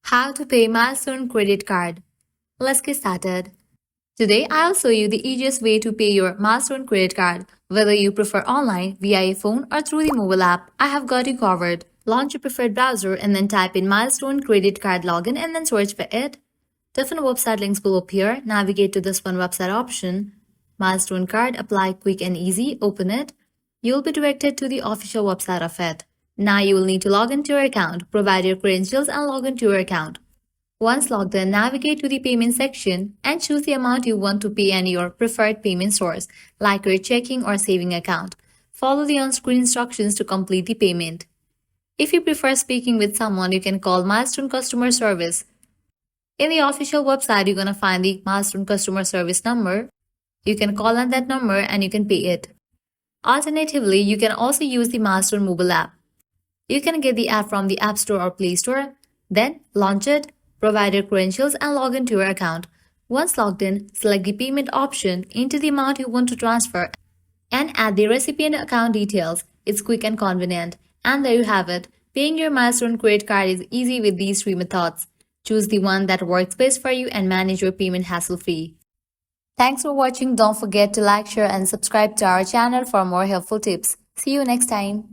How to pay Milestone credit card. Let's get started. Today, I'll show you the easiest way to pay your Milestone credit card. Whether you prefer online, via a phone, or through the mobile app, I have got you covered. Launch your preferred browser and then type in Milestone credit card login and then search for it. Different website links will appear. Navigate to this one website option. Milestone card, apply quick and easy, open it. You'll be directed to the official website of it. Now you will need to log into your account, provide your credentials and log into your account. Once logged in, navigate to the payment section and choose the amount you want to pay and your preferred payment source, like your checking or saving account. Follow the on-screen instructions to complete the payment. If you prefer speaking with someone, you can call Milestone Customer Service. In the official website, you're going to find the Milestone Customer Service number. You can call on that number and you can pay it. Alternatively, you can also use the Milestone mobile app. You can get the app from the App Store or Play Store, then launch it, provide your credentials and log into your account. Once logged in, select the payment option, enter the amount you want to transfer, and add the recipient account details. It's quick and convenient. And there you have it. Paying your Milestone credit card is easy with these three methods. Choose the one that works best for you and manage your payment hassle-free. Thanks for watching. Don't forget to like, share, and subscribe to our channel for more helpful tips. See you next time.